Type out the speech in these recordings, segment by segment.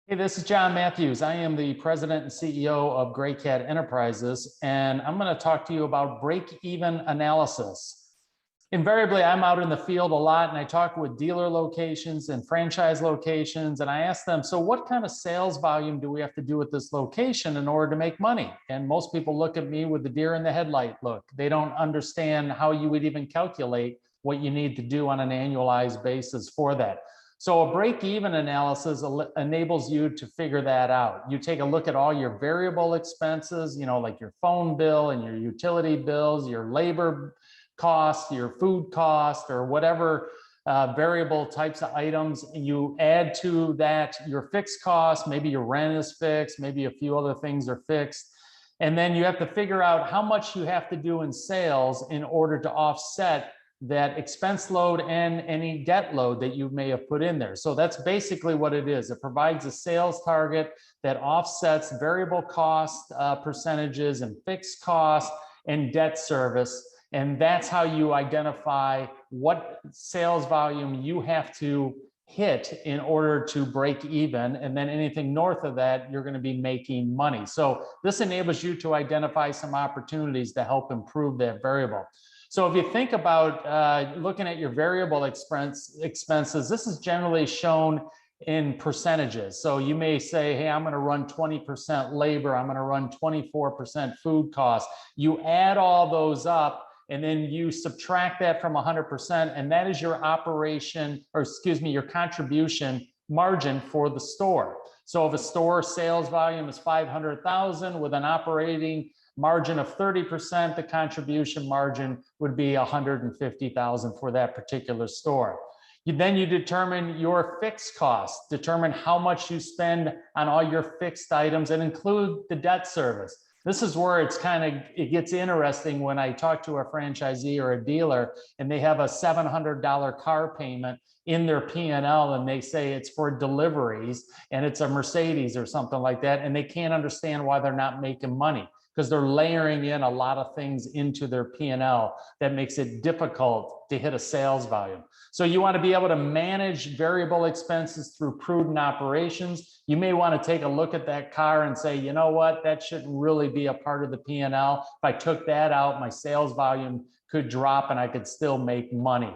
Hey, this is John Matthews. I am the president and CEO of Cat Enterprises, and I'm going to talk to you about break-even analysis. Invariably, I'm out in the field a lot, and I talk with dealer locations and franchise locations, and I ask them, so what kind of sales volume do we have to do at this location in order to make money? And most people look at me with the deer in the headlight look. They don't understand how you would even calculate what you need to do on an annualized basis for that. So a break-even analysis enables you to figure that out. You take a look at all your variable expenses, like your phone bill and your utility bills, your labor costs, your food cost, or whatever variable types of items. You add to that your fixed costs, maybe your rent is fixed, maybe a few other things are fixed. And then you have to figure out how much you have to do in sales in order to offset that expense load and any debt load that you may have put in there. So that's basically what it is. It provides a sales target that offsets variable cost percentages and fixed costs and debt service. And that's how you identify what sales volume you have to hit in order to break even. And then anything north of that, you're going to be making money. So this enables you to identify some opportunities to help improve that variable. So if you think about looking at your variable expenses, this is generally shown in percentages. So you may say, hey, I'm going to run 20% labor. I'm going to run 24% food costs. You add all those up and then you subtract that from 100%. And that is your your contribution margin for the store. So if a store sales volume is 500,000 with an operating margin of 30%, the contribution margin would be 150,000 for that particular store. Then you determine your fixed costs, determine how much you spend on all your fixed items and include the debt service. This is where it gets interesting when I talk to a franchisee or a dealer and they have a $700 car payment in their P&L and they say it's for deliveries and it's a Mercedes or something like that, and they can't understand why they're not making money, because they're layering in a lot of things into their P&L that makes it difficult to hit a sales volume. So you want to be able to manage variable expenses through prudent operations. You may want to take a look at that car and say, you know what, that shouldn't really be a part of the P&L. If I took that out, my sales volume could drop and I could still make money.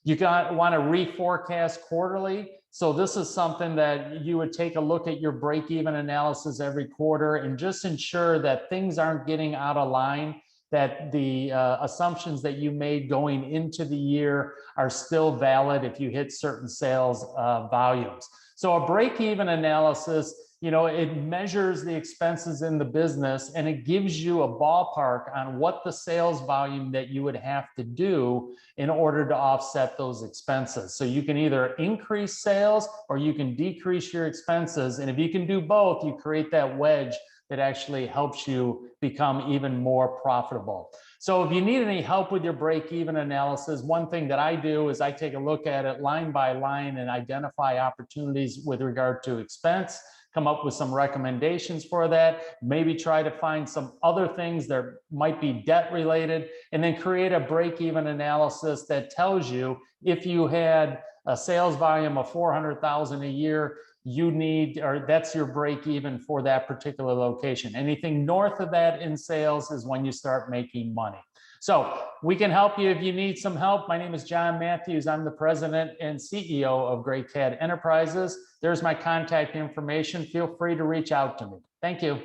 You want to reforecast quarterly. So this is something that you would take a look at your break-even analysis every quarter and just ensure that things aren't getting out of line, that the assumptions that you made going into the year are still valid if you hit certain sales volumes. So a break-even analysis, it measures the expenses in the business and it gives you a ballpark on what the sales volume that you would have to do in order to offset those expenses. So you can either increase sales or you can decrease your expenses. And if you can do both, you create that wedge that actually helps you become even more profitable. So if you need any help with your break-even analysis, one thing that I do is I take a look at it line by line and identify opportunities with regard to expense, come up with some recommendations for that, maybe try to find some other things that might be debt related, and then create a break-even analysis that tells you if you had a sales volume of 400,000 a year, that's your break even for that particular location. Anything north of that in sales is when you start making money. So we can help you if you need some help. My name is John Matthews. I'm the president and CEO of Cat Enterprises. There's my contact information. Feel free to reach out to me. Thank you.